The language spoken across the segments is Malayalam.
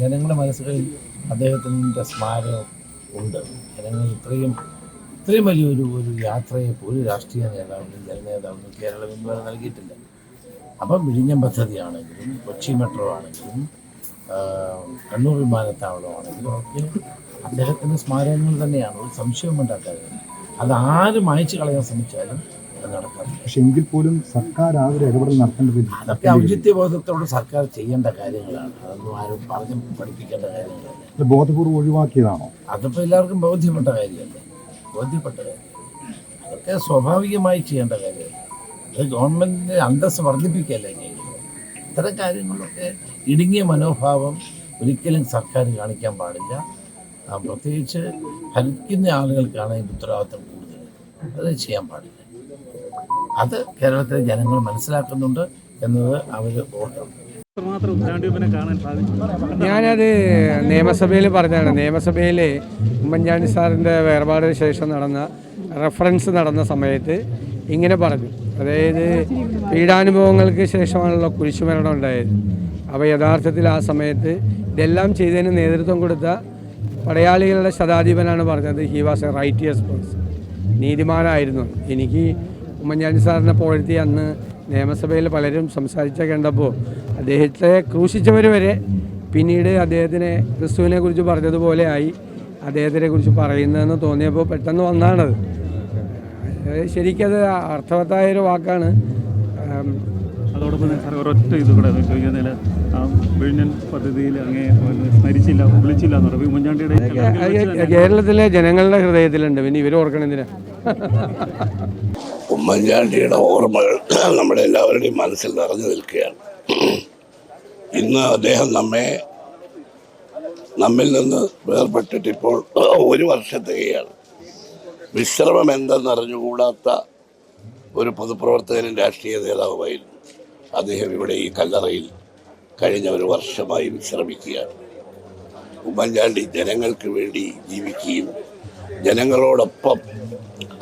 ജനങ്ങളുടെ മനസ്സുകളിൽ അദ്ദേഹത്തിൻ്റെ സ്മാരകം ഉണ്ട്. ജനങ്ങൾ ഇത്രയും വലിയൊരു യാത്രയെ ഒരു രാഷ്ട്രീയ നേതാവിനും ജനനേതാവിനും കേരളം ഇന്നുവരെ നൽകിയിട്ടില്ല. അപ്പം വിഴിഞ്ഞം പദ്ധതിയാണെങ്കിലും കൊച്ചി മെട്രോ ആണെങ്കിലും കണ്ണൂർ വിമാനത്താവളമാണെങ്കിലും ഒക്കെ അദ്ദേഹത്തിൻ്റെ സ്മാരകങ്ങൾ തന്നെയാണ്, ഒരു സംശയം ഉണ്ടാക്കാതെ. അത് ആരും അയച്ചു കളയാൻ ശ്രമിച്ചാലും അത് നടക്കാറില്ല. പക്ഷെ എങ്കിൽ പോലും സർക്കാർ ആ ഒരു ഇടപെടൽ നടത്തേണ്ടതില്ല. അതൊക്കെ ഔചിത്യബോധത്തോട് സർക്കാർ ചെയ്യേണ്ട കാര്യങ്ങളാണ്. അതൊന്നും ആരും പറഞ്ഞ് പഠിപ്പിക്കേണ്ട കാര്യങ്ങളല്ല. ബോധപൂർവ്വം ഒഴിവാക്കിയതാണോ? അതിപ്പോൾ എല്ലാവർക്കും ബോധ്യപ്പെട്ട കാര്യമല്ലേ, ബോധ്യപ്പെട്ട കാര്യം. അതൊക്കെ സ്വാഭാവികമായി ചെയ്യേണ്ട കാര്യമല്ല. അത് ഗവൺമെൻറ്റിൻ്റെ അന്തസ്സ് വർദ്ധിപ്പിക്കുകയല്ലേ ചെയ്യുന്നത്. ഇത്തരം കാര്യങ്ങളിലൊക്കെ ഇടുങ്ങിയ മനോഭാവം ഒരിക്കലും സർക്കാർ കാണിക്കാൻ പാടില്ല. പ്രത്യേകിച്ച് ഭരിക്കുന്ന ആളുകൾക്കാണ് അതിൻ്റെ ഉത്തരവാദിത്തം കൂടുതൽ. അത് ചെയ്യാൻ പാടില്ല. അത് കേരളത്തിലെ ജനങ്ങൾ മനസ്സിലാക്കുന്നുണ്ട് എന്നത് അവർ ഓർക്കണം. ഞാനത് നിയമസഭയിൽ പറഞ്ഞതാണ്. നിയമസഭയിൽ ഉമ്മൻചാണ്ടി സാറിൻ്റെ വേർപാടിന് ശേഷം നടന്ന റെഫറൻസ് നടന്ന സമയത്ത് ഇങ്ങനെ പറഞ്ഞു. അതായത് പീഡാനുഭവങ്ങൾക്ക് ശേഷമാണല്ലോ കുരിശുമരണം ഉണ്ടായത്. അപ്പോൾ യഥാർത്ഥത്തിൽ ആ സമയത്ത് ഇതെല്ലാം ചെയ്തതിന് നേതൃത്വം കൊടുത്ത പടയാളികളുടെ ശതാധിപനാണ് പറഞ്ഞത് he was A righteous person, നീതിമാനായിരുന്നു. എനിക്ക് ഉമ്മൻചാണ്ടി സാറിനെ പുകഴ്ത്തി അന്ന് നിയമസഭയിൽ പലരും സംസാരിച്ച കണ്ടപ്പോൾ അദ്ദേഹത്തെ ക്രൂശിച്ചവർ വരെ പിന്നീട് അദ്ദേഹത്തിനെ ക്രിസ്തുവിനെ കുറിച്ച് പറഞ്ഞതുപോലെ ആയി അദ്ദേഹത്തിനെ കുറിച്ച് പറയുന്നതെന്ന് തോന്നിയപ്പോൾ പെട്ടെന്ന് വന്നാണത്. ശരിക്കത് അർത്ഥവത്തായൊരു വാക്കാണ്. അതോടൊപ്പം സാർ ഒരൊറ്റ ഇത് കൂടെ ചോദിക്കുന്നതിൽ വിഴിഞ്ഞൻ പദ്ധതിയിൽ അങ്ങേ സ്മരിച്ചില്ല, വിളിച്ചില്ല എന്ന് പറയും ഉമ്മൻചാണ്ടിയുടെ കേരളത്തിലെ ജനങ്ങളുടെ ഹൃദയത്തിലുണ്ട്. പിന്നെ ഇവർ ഓർക്കണെന്തിനാ? ഉമ്മൻചാണ്ടിയുടെ ഓർമ്മകൾ നമ്മുടെ എല്ലാവരുടെയും മനസ്സിൽ നിറഞ്ഞു നിൽക്കുകയാണ്. ഇന്ന് അദ്ദേഹം നമ്മിൽ നിന്ന് വേർപെട്ടിട്ട് ഇപ്പോൾ ഒരു വർഷം തികയാണ്. വിശ്രമം എന്തെന്നറിഞ്ഞുകൂടാത്ത ഒരു പൊതുപ്രവർത്തകനും രാഷ്ട്രീയ നേതാവുമായിരുന്നു അദ്ദേഹം. ഇവിടെ ഈ കല്ലറയിൽ കഴിഞ്ഞ ഒരു വർഷമായി വിശ്രമിക്കുകയാണ്. ഉമ്മൻചാണ്ടി ജനങ്ങൾക്ക് വേണ്ടി ജീവിക്കുകയും ജനങ്ങളോടൊപ്പം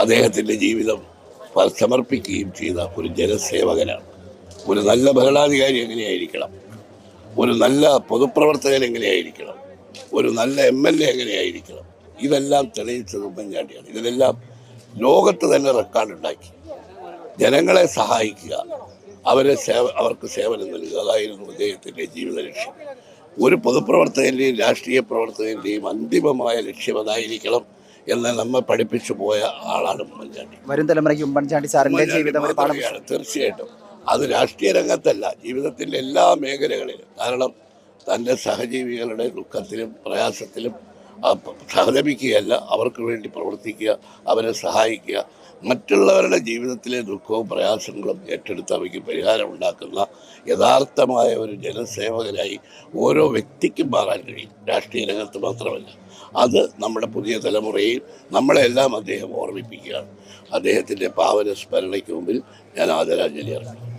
അദ്ദേഹത്തിൻ്റെ ജീവിതം സമർപ്പിക്കുകയും ചെയ്ത ഒരു ജനസേവകനാണ്. ഒരു നല്ല ഭരണാധികാരി എങ്ങനെയായിരിക്കണം, ഒരു നല്ല പൊതുപ്രവർത്തകൻ എങ്ങനെയായിരിക്കണം, ഒരു നല്ല MLA എങ്ങനെയായിരിക്കണം, ഇതെല്ലാം തെളിയിച്ചത് ഉമ്മൻചാണ്ടിയാണ്. ഇതിലെല്ലാം ലോകത്ത് തന്നെ റെക്കോർഡുണ്ടാക്കി. ജനങ്ങളെ സഹായിക്കുക, അവർക്ക് സേവനം നൽകുക, അതായിരുന്നു അദ്ദേഹത്തിൻ്റെ ജീവിത ലക്ഷ്യം. ഒരു പൊതുപ്രവർത്തകൻ്റെയും രാഷ്ട്രീയ പ്രവർത്തകൻ്റെയും അന്തിമമായ ലക്ഷ്യം അതായിരിക്കണം എന്ന് നമ്മെ പഠിപ്പിച്ചു പോയ ആളാണ് ഉമ്മൻചാണ്ടി. വരും തലമുറയ്ക്ക് ഉമ്മൻചാണ്ടി സാറിൻ്റെ ജീവിതം തീർച്ചയായിട്ടും അത് രാഷ്ട്രീയ രംഗത്തല്ല, ജീവിതത്തിൻ്റെ എല്ലാ മേഖലകളിലും. കാരണം തൻ്റെ സഹജീവികളുടെ ദുഃഖത്തിലും പ്രയാസത്തിലും സഹതപിക്കുകയല്ല, അവർക്ക് വേണ്ടി പ്രവർത്തിക്കുക, അവരെ സഹായിക്കുക, മറ്റുള്ളവരുടെ ജീവിതത്തിലെ ദുഃഖവും പ്രയാസങ്ങളും ഏറ്റെടുത്ത് അവയ്ക്ക് പരിഹാരം ഉണ്ടാക്കുന്ന യഥാർത്ഥമായ ഒരു ജനസേവകനായി ഓരോ വ്യക്തിക്കും മാറാൻ കഴിയും, രാഷ്ട്രീയ രംഗത്ത് മാത്രമല്ല. അത് നമ്മുടെ പുതിയ തലമുറയിൽ നമ്മളെല്ലാം അദ്ദേഹം ഓർമ്മിപ്പിക്കുകയാണ്. അദ്ദേഹത്തിൻ്റെ പാവന സ്മരണയ്ക്ക് മുമ്പിൽ ഞാൻ ആദരാഞ്ജലി അർപ്പിക്കുന്നു.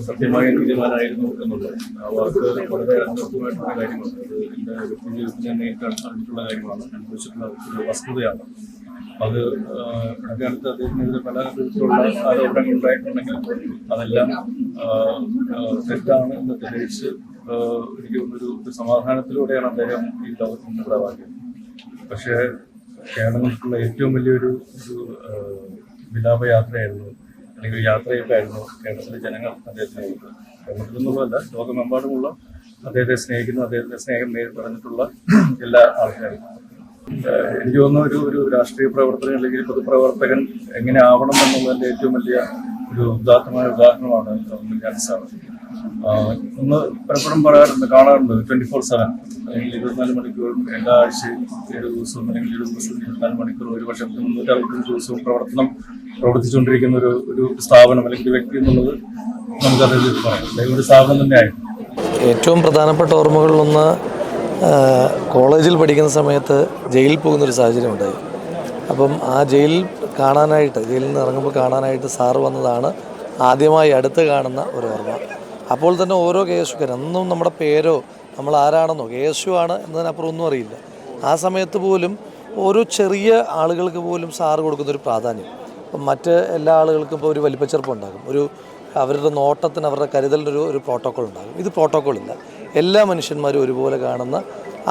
സത്യമായ തീരുമാനമായിരുന്നു എന്നുള്ളത് അവർക്ക് വളരെ അന്തസ്സുമായിട്ടുള്ള കാര്യമാണ്. എൻ്റെ വ്യക്തിജീവിതത്തിൽ ഞാൻ കണ്ടിട്ടുള്ള കാര്യമാണ്, അനുഭവിച്ചിട്ടുള്ള ഒരു വസ്തുതയാണ്. അത് അതിനടുത്ത് അദ്ദേഹത്തിനെതിരെ പല വിധത്തിലുള്ള ആരോപണങ്ങൾ ഉണ്ടായിട്ടുണ്ടെങ്കിലും അതെല്ലാം തെറ്റാണ് എന്ന് തെളിയിച്ച് എനിക്ക് ഒരു സമാധാനത്തിലൂടെയാണ് അദ്ദേഹം ഈ ലോകത്ത് മുന്നോട്ടാക്കിയത്. പക്ഷേ കേരളത്തിലുള്ള ഏറ്റവും വലിയൊരു വിലാപയാത്രയായിരുന്നു, അല്ലെങ്കിൽ യാത്രയൊക്കെയായിരുന്നു കേരളത്തിലെ ജനങ്ങൾ അദ്ദേഹത്തിന് കൊടുത്തത്. കേരളത്തിൽ നിന്നുള്ളതല്ല, ലോകമെമ്പാടുമുള്ള അദ്ദേഹത്തെ സ്നേഹിക്കുന്ന, അദ്ദേഹത്തിൻ്റെ സ്നേഹം നേരിട്ട് പറഞ്ഞിട്ടുള്ള എല്ലാ ആൾക്കാരും. എനിക്ക് തോന്നുന്നു ഒരു രാഷ്ട്രീയ പ്രവർത്തകൻ അല്ലെങ്കിൽ പൊതുപ്രവർത്തകൻ എങ്ങനെ ആവണം എന്നുള്ളതിൻ്റെ ഏറ്റവും വലിയ ഒരു ഉദാത്തമായ ഉദാഹരണമാണ് ഉമ്മൻചാണ്ടി സാർ. ഒന്ന് പലപ്പോഴും കാണാറുണ്ട് 24/7 അല്ലെങ്കിൽ 24 മണിക്കൂറും എല്ലാ ആഴ്ചയും 7 ദിവസവും അല്ലെങ്കിൽ 7 ദിവസം 24 മണിക്കൂറും ഒരു വർഷം 365 ദിവസവും പ്രവർത്തിച്ചുകൊണ്ടിരിക്കുന്ന ഒരു സ്ഥാപനം അല്ലെങ്കിൽ ഒരു വ്യക്തി എന്നുള്ളത് നമുക്കത് പറയാം. അല്ലെങ്കിൽ ഒരു സ്ഥാപനം തന്നെയായിരുന്നു. ഏറ്റവും പ്രധാനപ്പെട്ട ഓർമ്മകളിലൊന്ന് കോളേജിൽ പഠിക്കുന്ന സമയത്ത് ജയിലിൽ പോകുന്നൊരു സാഹചര്യം ഉണ്ടായി. അപ്പം ആ ജയിലിൽ നിന്ന് ഇറങ്ങുമ്പോൾ കാണാനായിട്ട് സാറ് വന്നതാണ് ആദ്യമായി അടുത്ത് കാണുന്ന ഒരു ഓർമ്മ. അപ്പോൾ തന്നെ ഓരോ KSUക്കാരും, അന്നും നമ്മുടെ പേരോ നമ്മൾ ആരാണെന്നോ KSU ആണ് എന്നതിനപ്പുറം ഒന്നും അറിയില്ല. ആ സമയത്ത് പോലും ഓരോ ചെറിയ ആളുകൾക്ക് പോലും സാറ് കൊടുക്കുന്നൊരു പ്രാധാന്യം. അപ്പം മറ്റ് എല്ലാ ആളുകൾക്കും ഇപ്പോൾ ഒരു വലിപ്പച്ചെറുപ്പം ഉണ്ടാകും, അവരുടെ നോട്ടത്തിന് അവരുടെ കരുതലിനൊരു പ്രോട്ടോക്കോൾ ഉണ്ടാകും. ഇത് പ്രോട്ടോക്കോളില്ല. എല്ലാ മനുഷ്യന്മാരും ഒരുപോലെ കാണുന്ന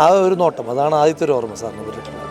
ആ ഒരു നോട്ടം, അതാണ് ആദ്യത്തെ ഒരു ഓർമ്മ സാറിനെ പറ്റിയിട്ടുള്ളത്.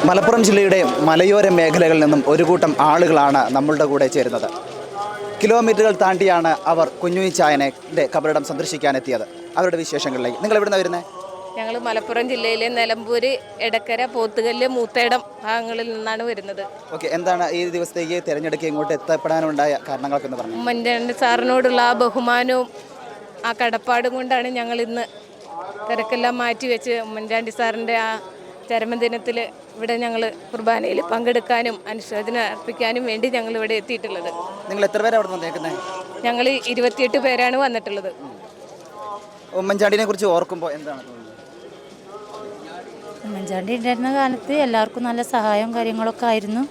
മലപ്പുറം ജില്ലയുടെ മലയോര മേഖലകളിൽ നിന്നും ഒരു കൂട്ടം ആളുകളാണ് നമ്മളുടെ കൂടെ ചേരുന്നത്. കിലോമീറ്ററുകൾ താണ്ടിയാണ് അവർ കുഞ്ഞുഞ്ഞിച്ചായൻ്റെ ഖബറിടം സന്ദർശിക്കാനെത്തിയത്. അവരുടെ വിശേഷങ്ങളിലേക്ക്. നിങ്ങൾ എവിടെ നിന്നാണ് വരുന്നത്? ഞങ്ങൾ മലപ്പുറം ജില്ലയിലെ നിലമ്പൂർ, എടക്കര, പോത്തുകല്ല്, മൂത്തേടം ഭാഗങ്ങളിൽ നിന്നാണ് വരുന്നത്. ഓക്കെ, എന്താണ് ഈ ദിവസത്തേക്ക് തിരഞ്ഞെടുക്കുക ഇങ്ങോട്ട് എത്തപ്പെടാനുണ്ടായ കാരണങ്ങളൊക്കെ എന്ന് പറഞ്ഞു? ഉമ്മൻചാണ്ടി സാറിനോടുള്ള ആ ബഹുമാനവും ആ കടപ്പാടും കൊണ്ടാണ് ഞങ്ങൾ ഇന്ന് തിരക്കെല്ലാം മാറ്റിവെച്ച് ഉമ്മൻചാണ്ടി സാറിൻ്റെ ആ ചരമദിനത്തിൽ ഇവിടെ ഞങ്ങൾ കുർബാനയിൽ പങ്കെടുക്കാനും അനുശോചനം അർപ്പിക്കാനും വേണ്ടി ഞങ്ങൾ ഇവിടെ എത്തിയിട്ടുള്ളത്. നിങ്ങൾ എത്ര പേരാണ് അവിടെ വന്നേക്കുന്നത്? ഞങ്ങൾ 28 പേരാണ് വന്നിട്ടുള്ളത്. ഉമ്മൻചാണ്ടിനെ കുറിച്ച് ഓർക്കുമ്പോൾ എന്താണ് തോന്നുന്നത്? ഉമ്മൻചാണ്ടി ഉണ്ടായിരുന്ന കാലത്ത് എല്ലാവർക്കും നല്ല സഹായവും കാര്യങ്ങളൊക്കെ ആയിരുന്നു.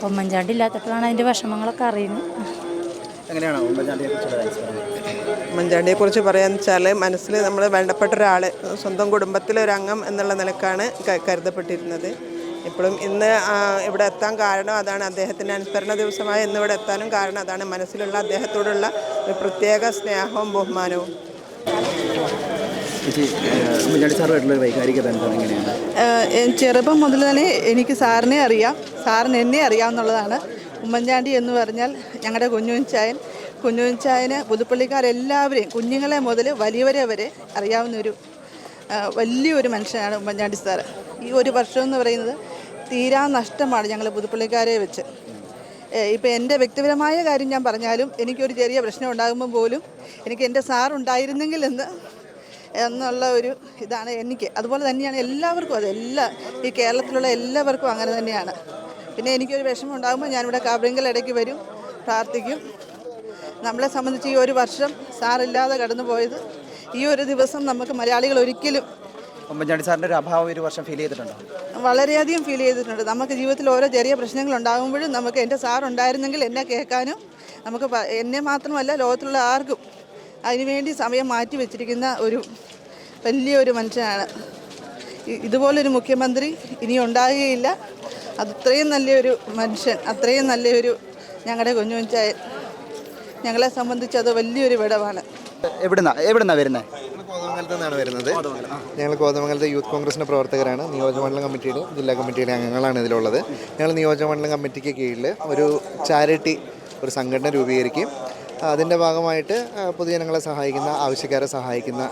ഉമ്മൻചാണ്ടി ഇല്ലാത്തപ്പോഴാണ് അതിൻ്റെ വിഷമങ്ങളൊക്കെ അറിയുന്നത്. എങ്ങനെയാണ് ഉമ്മൻചാണ്ടിയെ കുറിച്ച്? ഉമ്മൻചാണ്ടിയെക്കുറിച്ച് പറയാന്ന് വെച്ചാൽ മനസ്സിൽ നമ്മൾ വേണ്ടപ്പെട്ട ഒരാൾ, സ്വന്തം കുടുംബത്തിലെ ഒരു അംഗം എന്നുള്ള നിലക്കാണ് കരുതപ്പെട്ടിരുന്നത്. ഇപ്പോഴും ഇന്ന് ഇവിടെ എത്താൻ കാരണം അതാണ്. അദ്ദേഹത്തിൻ്റെ അനുസ്മരണ ദിവസമായ ഇന്ന് ഇവിടെ എത്താനും കാരണം അതാണ്. മനസ്സിലുള്ള അദ്ദേഹത്തോടുള്ള ഒരു പ്രത്യേക സ്നേഹവും ബഹുമാനവും. ഉമ്മൻചാണ്ടി സാറുമായിട്ടുള്ള വൈകാരിക ബന്ധം എങ്ങനെയാണ്? ചെറുപ്പം മുതൽ തന്നെ എനിക്ക് സാറിനെ അറിയാം, സാറിന് എന്നെ അറിയാമെന്നുള്ളതാണ്. ഉമ്മൻചാണ്ടി എന്ന് പറഞ്ഞാൽ ഞങ്ങളുടെ കുഞ്ഞുച്ചായന് പുതുപ്പള്ളിക്കാരെല്ലാവരെയും, കുഞ്ഞുങ്ങളെ മുതൽ വലിയവരെ വരെ അറിയാവുന്നൊരു വലിയൊരു മനുഷ്യനാണ് ഉമ്മൻചാണ്ടി സാറ്. ഈ ഒരു വർഷം എന്ന് പറയുന്നത് തീരാ നഷ്ടമാണ് ഞങ്ങൾ പുതുപ്പള്ളിക്കാരെ വെച്ച്. ഇപ്പോൾ എൻ്റെ വ്യക്തിപരമായ കാര്യം ഞാൻ പറഞ്ഞാലും എനിക്കൊരു ചെറിയ പ്രശ്നം ഉണ്ടാകുമ്പോൾ പോലും എനിക്ക് എൻ്റെ സാറുണ്ടായിരുന്നെങ്കിൽ എന്നുള്ള ഒരു ഇതാണ് എനിക്ക്. അതുപോലെ തന്നെയാണ് എല്ലാവർക്കും. ഈ കേരളത്തിലുള്ള എല്ലാവർക്കും അങ്ങനെ തന്നെയാണ്. പിന്നെ എനിക്കൊരു വിഷമം ഉണ്ടാകുമ്പോൾ ഞാനിവിടെ കാബ്രിങ്കൽ ഇടയ്ക്ക് വരും, പ്രാർത്ഥിക്കും. നമ്മളെ സംബന്ധിച്ച് ഈ ഒരു വർഷം സാറില്ലാതെ കടന്നു പോയത്, ഈ ഒരു ദിവസം നമുക്ക് മലയാളികൾ ഒരിക്കലും. ഉമ്മൻചാണ്ടി സാറിൻ്റെ ഒരു അഭാവം ഒരു വർഷം ഫീൽ ചെയ്തിട്ടുണ്ടോ? വളരെയധികം ഫീൽ ചെയ്തിട്ടുണ്ട്. നമുക്ക് ജീവിതത്തിൽ ഓരോ ചെറിയ പ്രശ്നങ്ങൾ ഉണ്ടാകുമ്പോഴും നമുക്ക് എൻ്റെ സാറുണ്ടായിരുന്നെങ്കിൽ എന്നെ കേൾക്കാനും, നമുക്ക് എന്നെ മാത്രമല്ല ലോകത്തിലുള്ള ആർക്കും അതിനുവേണ്ടി സമയം മാറ്റി വെച്ചിരിക്കുന്ന ഒരു വലിയൊരു മനുഷ്യനാണ്. ഇതുപോലൊരു മുഖ്യമന്ത്രി ഇനി ഉണ്ടാകുകയില്ല. അത്രയും നല്ലൊരു മനുഷ്യൻ, അത്രയും നല്ലൊരു ഞങ്ങളുടെ കുഞ്ഞുച്ചായൻ. ഞങ്ങളെ സംബന്ധിച്ച് അത് വലിയൊരു വിടവാണ്. എവിടുന്നാ വരുന്നത്? കോതമംഗലത്ത് നിന്നാണ് വരുന്നത്. ഞങ്ങൾ കോതമംഗലത്തെ യൂത്ത് കോൺഗ്രസിൻ്റെ പ്രവർത്തകരാണ്. നിയോജകമണ്ഡലം കമ്മിറ്റിയുടെ, ജില്ലാ കമ്മിറ്റിയുടെ അംഗങ്ങളാണ് ഇതിലുള്ളത്. ഞങ്ങൾ നിയോജകമണ്ഡലം കമ്മിറ്റിക്ക് കീഴിൽ ഒരു ചാരിറ്റി, ഒരു സംഘടന രൂപീകരിക്കുകയും അതിൻ്റെ ഭാഗമായിട്ട് പൊതുജനങ്ങളെ സഹായിക്കുന്ന, ആവശ്യക്കാരെ സഹായിക്കുന്ന,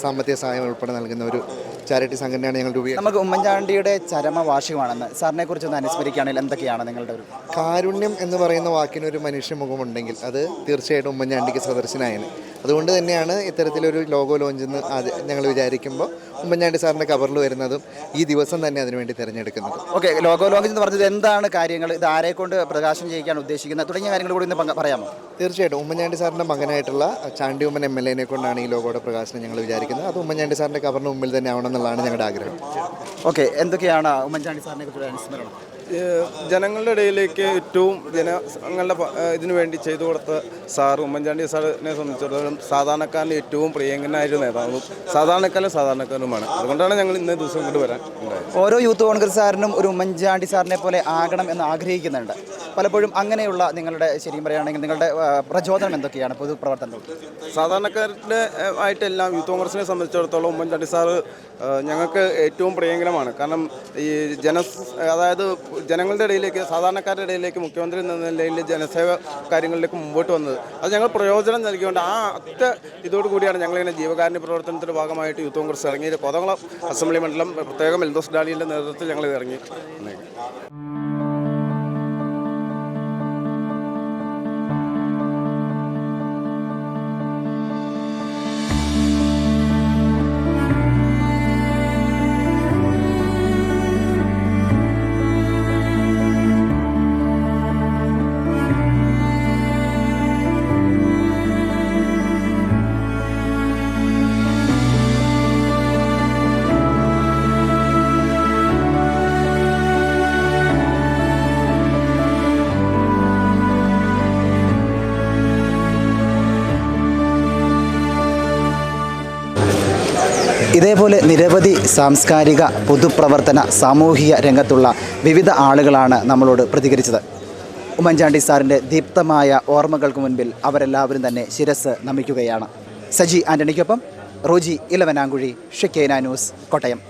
സാമ്പത്തിക സഹായം ഉൾപ്പെടെ നൽകുന്ന ഒരു ചാരിറ്റി സംഘടനയാണ് ഞങ്ങൾ രൂപീകരിക്കുന്നത്. നമുക്ക് ഉമ്മൻചാണ്ടിയുടെ ചരമവാർഷികമാണെന്ന് സാറിനെ കുറിച്ച് ഒന്ന് അനുസ്മരിക്കുകയാണെങ്കിൽ എന്തൊക്കെയാണ് നിങ്ങളുടെ ഒരു? കാരുണ്യം എന്ന് പറയുന്ന വാക്കിനൊരു മനുഷ്യമുഖമുണ്ടെങ്കിൽ അത് തീർച്ചയായിട്ടും ഉമ്മൻചാണ്ടിക്ക് സദർശനായാണ്. അതുകൊണ്ട് തന്നെയാണ് ഇത്തരത്തിലൊരു ലോഗോ ലോഞ്ചെന്ന് ഞങ്ങൾ വിചാരിക്കുമ്പോൾ ഉമ്മൻചാണ്ടി സാറിൻ്റെ കവറിൽ വരുന്നതും ഈ ദിവസം തന്നെ അതിനുവേണ്ടി തിരഞ്ഞെടുക്കുന്നത്. ഓക്കെ, ലോഗോ ലോഞ്ച് എന്ന് പറഞ്ഞത് എന്താണ് കാര്യങ്ങൾ, ഇത് ആരെക്കൊണ്ട് പ്രകാശനം ചെയ്യിക്കാൻ ഉദ്ദേശിക്കുന്നത് തുടങ്ങിയ കാര്യങ്ങൾ കൂടി ഇന്ന് പറയാമോ? തീർച്ചയായിട്ടും ഉമ്മൻചാണ്ടി സാറിൻ്റെ മകനായിട്ടുള്ള ചാണ്ടി ഉമ്മൻ MLA കൊണ്ടാണ് ഈ ലോഗോയുടെ പ്രകാശനം ഞങ്ങൾ വിചാരിക്കുന്നത്. അത് ഉമ്മൻചാണ്ടി സാറിൻ്റെ കവറിന് മുമ്പിൽ തന്നെ ആവണം എന്നുള്ളതാണ് ഞങ്ങളുടെ ആഗ്രഹം. ഓക്കെ, എന്തൊക്കെയാണ് ഉമ്മൻചാണ്ടി സാറിനെ കുറിച്ചുള്ള അനുസ്മരണം? ജനങ്ങളുടെ ഇടയിലേക്ക് ഏറ്റവും ജനങ്ങളുടെ ഇതിനു വേണ്ടി ചെയ്തു കൊടുത്ത സാർ ഉമ്മൻചാണ്ടി സാറിനെ സംബന്ധിച്ചിടത്തോളം സാധാരണക്കാരൻ്റെ ഏറ്റവും പ്രിയങ്കനായ നേതാവും സാധാരണക്കാരുമാണ്. അതുകൊണ്ടാണ് ഞങ്ങൾ ഇന്നേ ദിവസം കൊണ്ട് വരാൻ ഉണ്ടായത്. ഓരോ യൂത്ത് കോൺഗ്രസ്സുകാരനും ഒരു ഉമ്മൻചാണ്ടി സാറിനെ പോലെ ആകണം എന്ന് ആഗ്രഹിക്കുന്നുണ്ട്. പലപ്പോഴും അങ്ങനെയുള്ള നിങ്ങളുടെ ശരിയും പറയുകയാണെങ്കിൽ നിങ്ങളുടെ പ്രചോദനം എന്തൊക്കെയാണ് പൊതുപ്രവർത്തനത്തിൽ? സാധാരണക്കാരുടെ ആയിട്ടെല്ലാം യൂത്ത് കോൺഗ്രസിനെ സംബന്ധിച്ചിടത്തോളം ഉമ്മൻചാണ്ടി സാറ് ഞങ്ങൾക്ക് ഏറ്റവും പ്രിയങ്കരമാണ്. കാരണം ഈ അതായത് ജനങ്ങളുടെ ഇടയിലേക്ക്, സാധാരണക്കാരുടെ ഇടയിലേക്ക് മുഖ്യമന്ത്രി എന്ന നിലയിൽ ജനസേവ കാര്യങ്ങളിലേക്ക് മുമ്പോട്ട് വന്നത് അത് ഞങ്ങൾ പ്രയോജനം നൽകിക്കൊണ്ട് ആ ഇതോടുകൂടിയാണ് ഞങ്ങളിങ്ങനെ ജീവകാരുണ്യ പ്രവർത്തനത്തിൻ്റെ ഭാഗമായിട്ട് യൂത്ത് കോൺഗ്രസ് ഇറങ്ങിയത്. കോതകുളം അസംബ്ലി മണ്ഡലം പ്രത്യേകം എൽദോസ് ഡാനിയുടെ നേതൃത്വത്തിൽ ഞങ്ങൾ ഇറങ്ങി. ഇതേപോലെ നിരവധി സാംസ്കാരിക, പൊതുപ്രവർത്തന, സാമൂഹിക രംഗത്തുള്ള വിവിധ ആളുകളാണ് നമ്മളോട് പ്രതികരിച്ചത്. ഉമ്മൻചാണ്ടി സാറിൻ്റെ ദീപ്തമായ ഓർമ്മകൾക്ക് മുൻപിൽ അവരെല്ലാവരും തന്നെ ശിരസ് നമിക്കുകയാണ്. സജി ആൻ്റണിക്കൊപ്പം റോജി ഇലവനാങ്കുഴി, ഷെക്കേന ന്യൂസ്, കോട്ടയം.